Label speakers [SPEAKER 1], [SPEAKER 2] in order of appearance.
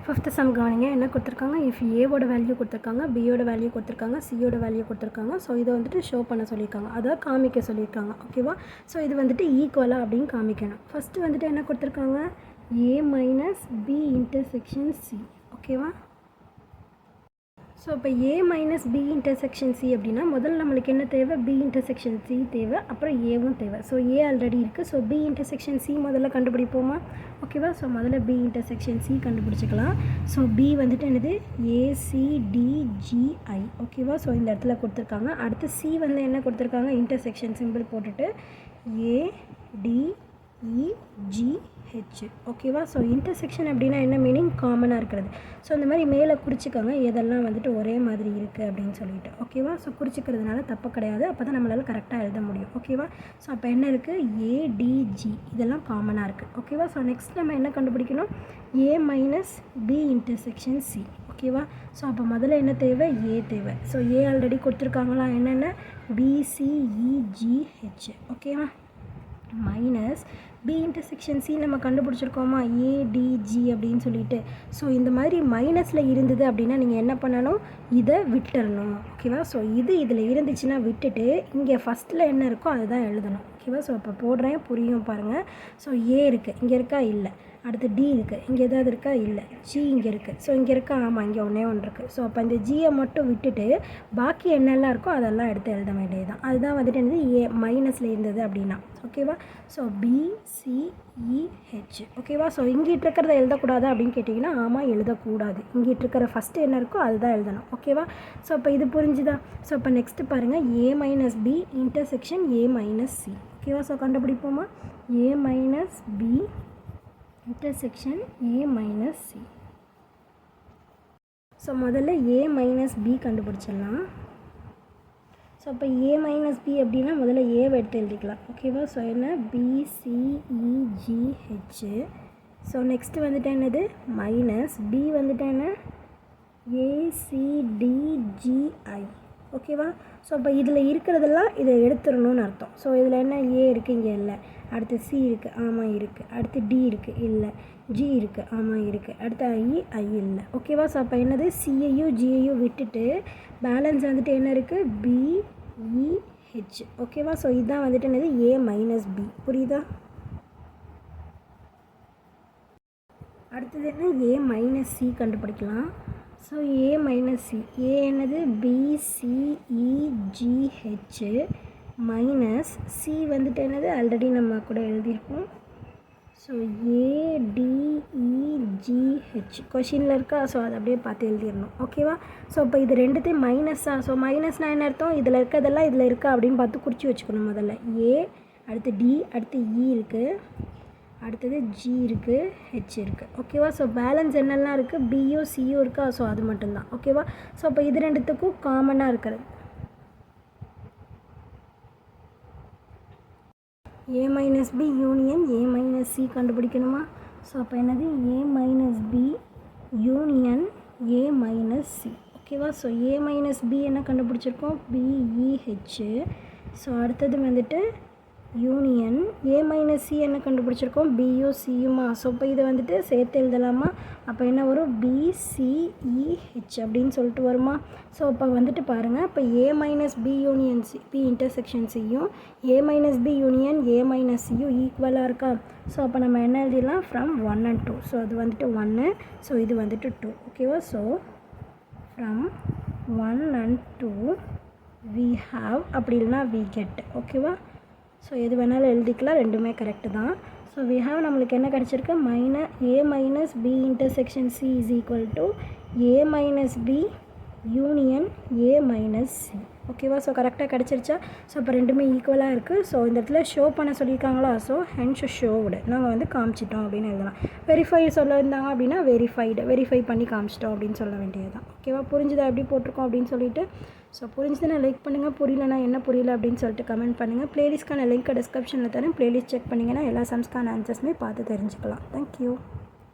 [SPEAKER 1] Fifth some கவனிங்க. என்ன கொடுத்துருக்காங்க? இஃப் ஏவோட வேல்யூ கொடுத்துருக்காங்க, பியோட வேல்யூ கொடுத்துருக்காங்க, சியோட வேல்யூ கொடுத்துருக்காங்க. ஸோ இதை வந்துட்டு ஷோ பண்ண சொல்லியிருக்காங்க, அதாவது காமிக்க சொல்லியிருக்காங்க. ஓகேவா? ஸோ இது வந்துட்டு ஈக்குவலாக அப்படின்னு காமிக்கணும். ஃபஸ்ட்டு வந்துட்டு என்ன கொடுத்துருக்காங்க? ஏ மைனஸ் பி இன்டர்செக்ஷன் சி. ஓகேவா? ஸோ இப்போ A minus B intersection C அப்படின்னா முதல்ல நம்மளுக்கு என்ன தேவை? பி இன்டர்செக்ஷன் சி தேவை, அப்புறம் ஏவும் தேவை. ஸோ ஏ ஆல்ரெடி இருக்குது. ஸோ பி இன்டர்செக்ஷன் சி முதல்ல கண்டுபிடிப்போமா? ஓகேவா? ஸோ முதல்ல பி இன்டர்செக்ஷன் சி கண்டுபிடிச்சிக்கலாம். ஸோ பி வந்துட்டு என்னது? ஏசிடிஜிஐ. ஓகேவா? ஸோ இந்த இடத்துல கொடுத்துருக்காங்க. அடுத்து சி வந்து என்ன கொடுத்துருக்காங்க? இன்டர்செக்ஷன் சிம்பிள் போட்டுட்டு ஏடிஇஜிஹெச். ஓகேவா? ஸோ இன்டர்செக்ஷன் அப்படின்னா என்ன மீனிங்? காமனாக இருக்கிறது. ஸோ இந்த மாதிரி மேலே குறிச்சிக்கோங்க எதெல்லாம் வந்துட்டு ஒரே மாதிரி இருக்குது அப்படின்னு சொல்லிட்டு. ஓகேவா? ஸோ குறிச்சிக்கிறதுனால தப்பு கிடையாது. அப்போ தான் நம்மளால் கரெக்டாக எழுத முடியும். ஓகேவா? ஸோ அப்போ என்ன இருக்குது? ஏடிஜி இதெல்லாம் காமனாக இருக்குது. ஓகேவா? ஸோ நெக்ஸ்ட் நம்ம என்ன கண்டுபிடிக்கணும்? ஏ மைனஸ் பி இன்டர்செக்ஷன் சி. ஓகேவா? ஸோ அப்போ முதல்ல என்ன தேவை? ஏ தேவை. ஸோ ஏ ஆல்ரெடி கொடுத்துருக்காங்களா? என்னென்ன? பிசிஇஜிஹெச். ஓகேவா? மைனஸ் பி இன்டர்செக்ஷன் சி நம்ம கண்டுபிடிச்சிருக்கோமா? ஏடிஜி அப்படின்னு சொல்லிட்டு. ஸோ இந்த மாதிரி மைனஸில் இருந்தது அப்படின்னா நீங்கள் என்ன பண்ணணும்? இதை விட்டுறணும். ஓகேவா? ஸோ இது இதில் இருந்துச்சுன்னா விட்டுட்டு இங்கே ஃபஸ்ட்டில் என்ன இருக்கோ அதை தான் எழுதணும். ஓகேவா? ஸோ இப்போ போடுறேன், புரியும் பாருங்கள். ஸோ ஏ இருக்குது, இங்கே இருக்கா? இல்லை. அடுத்து டி இருக்குது, இங்கே எதாவது இருக்கா? இல்லை. ஜி இங்கே இருக்குது. ஸோ இங்கே இருக்கா? ஆமாம், இங்கே ஒன்றே ஒன்று இருக்குது. ஸோ அப்போ இந்த ஜியை மட்டும் விட்டுட்டு பாக்கி என்னெல்லாம் இருக்கோ அதெல்லாம் எடுத்து எழுத வேண்டியது தான். அதுதான் வந்துட்டு என்னது? ஏ மைனஸில் இருந்தது அப்படின்னா. ஓகேவா? ஸோ பிசிஇஹெச். ஓகேவா? ஸோ இங்கிட்டு இருக்கிறத எழுதக்கூடாது அப்படின்னு கேட்டிங்கன்னா ஆமாம், எழுதக்கூடாது. இங்கிட்டு இருக்கிற ஃபஸ்ட்டு என்ன இருக்கோ அதுதான் எழுதணும். ஓகேவா? ஸோ இப்போ இது புரிஞ்சுதா? ஸோ இப்போ நெக்ஸ்ட்டு பாருங்கள், A minus B intersection A minus C. ஓகேவா? ஸோ கண்டுபிடிப்போமா? A minus B intersection A minus C. So முதல்ல ஏ மைனஸ் பி கண்டுபிடிச்சிடலாம். ஸோ இப்போ ஏ மைனஸ் பி அப்படின்னா முதல்ல ஏவை எடுத்து எழுதிக்கலாம். ஓகேவா? ஸோ என்ன? பிசிஇஜிஹெச். ஸோ நெக்ஸ்ட்டு வந்துட்டு என்னது? மைனஸ் பி வந்துட்டு என்ன? ஏசிடிஜிஐ. ஓகேவா? ஸோ இப்போ இதில் இருக்கிறதெல்லாம் இதை எடுத்துடணும்னு அர்த்தம். ஸோ இதில் என்ன? ஏ இருக்குது, இங்கே இல்லை. அடுத்து சி இருக்குது, ஆமாம் இருக்குது. அடுத்து டி இருக்குது, இல்லை. ஜி இருக்குது, ஆமாம் இருக்குது. அடுத்து ஐ இல்லை. ஓகேவா? ஸோ அப்போ என்னது? சிஐயும் ஜிஐயும் விட்டுட்டு பேலன்ஸ் வந்துட்டு என்ன இருக்குது? பிஇஹெச். ஓகேவா? ஸோ இதுதான் வந்துட்டு என்னது? A minus B. புரியுதா? அடுத்தது என்ன? ஏ மைனஸ் சி கண்டுபிடிக்கலாம். So A minus C. ஏ என்னது? பிசிஇஜிஹெச் மைனஸ் சி வந்துட்டு என்னது? ஆல்ரெடி நம்ம கூட எழுதியிருக்கோம். ஸோ ஏடிஇஜிஹெச் கொஷினில் இருக்கா? ஸோ அதை அப்படியே பார்த்து எழுதிடணும். ஓகேவா? ஸோ இப்போ இது ரெண்டுத்தையும் மைனஸாக. ஸோ மைனஸ்னால் என்ன அர்த்தம்? இதில் இருக்கிறதெல்லாம் இதில் இருக்கா அப்படின்னு பார்த்து குறித்து வச்சுக்கணும். முதல்ல ஏ, அடுத்து டி, அடுத்து இ இருக்குது, அடுத்தது ஜி இருக்குது, ஹெச் இருக்குது. ஓகேவா? ஸோ பேலன்ஸ் என்னெல்லாம் இருக்குது? பியோ சியோ இருக்கா? ஸோ அது மட்டும்தான். ஓகேவா? ஸோ இப்போ இது ரெண்டுத்துக்கும் காமனாக இருக்கிறது A minus B union A minus C கண்டுபிடிக்கணுமா? ஸோ அப்போ என்னது? A minus B union A minus C. ஓகேவா? ஸோ ஏ மைனஸ் பி என்ன கண்டுபிடிச்சிருக்கோம்? பிஇஹெச். ஸோ அடுத்தது வந்துட்டு யூனியன் ஏ மைனஸ் சி என்ன கண்டுபிடிச்சிருக்கோம்? பியோ சியுமா. ஸோ இப்போ இதை வந்துட்டு சேர்த்து எழுதலாமா? அப்போ என்ன வரும்? பிசிஇஹெச் அப்படின்னு சொல்லிட்டு வருமா? ஸோ இப்போ வந்துட்டு பாருங்கள், இப்போ A minus B union C, B intersection சியும் A minus B union A minus சியும் ஈக்குவலாக இருக்கா? ஸோ அப்போ நம்ம என்ன எழுதிடலாம்? From 1 and 2. ஸோ அது வந்துட்டு 1, ஸோ இது வந்துட்டு 2. ஓகேவா? So from 1 and 2 we have, அப்படி இல்லைனா we get. ஓகேவா? ஸோ எது வேணாலும் எழுதிக்கலாம், ரெண்டுமே கரெக்டு தான். ஸோ we have நம்மளுக்கு என்ன கிடச்சிருக்கு? A minus B intersection C is equal to A minus B union A minus C. ஓகேவா? ஸோ கரெக்டாக கிடச்சிருச்சா? ஸோ இப்போ ரெண்டுமே ஈக்குவலாக இருக்குது. ஸோ இந்த இடத்துல ஷோ பண்ண சொல்லியிருக்காங்களா? ஸோ ஹென்ஸ் ஷோவுடு நாங்கள் வந்து காமிச்சிட்டோம் அப்படின்னு எழுதலாம். வெரிஃபை சொல்லியிருந்தாங்க அப்படின்னா வெரிஃபை பண்ணி காமிச்சிட்டோம் அப்படின்னு சொல்ல வேண்டியது தான். ஓகேவா? புரிஞ்சுதா எப்படி போட்டிருக்கோம் அப்படின்னு சொல்லிட்டு? ஸோ புரிஞ்சுதுன்னா லைக் பண்ணுங்கள், புரியலனா என்ன புரியல அப்படின்னு சொல்லிட்டு கமெண்ட் பண்ணுங்கள். ப்ளேலிஸ்ட்கான லிங்க்கை டிஸ்கிரிப்ஷனில் தரேன். ப்ளேலிஸ்ட் செக் பண்ணிங்கன்னா எல்லா சம்ஸ்க்கான ஆன்சர்ஸுமே பார்த்து தெரிஞ்சுக்கலாம். தேங்க்யூ.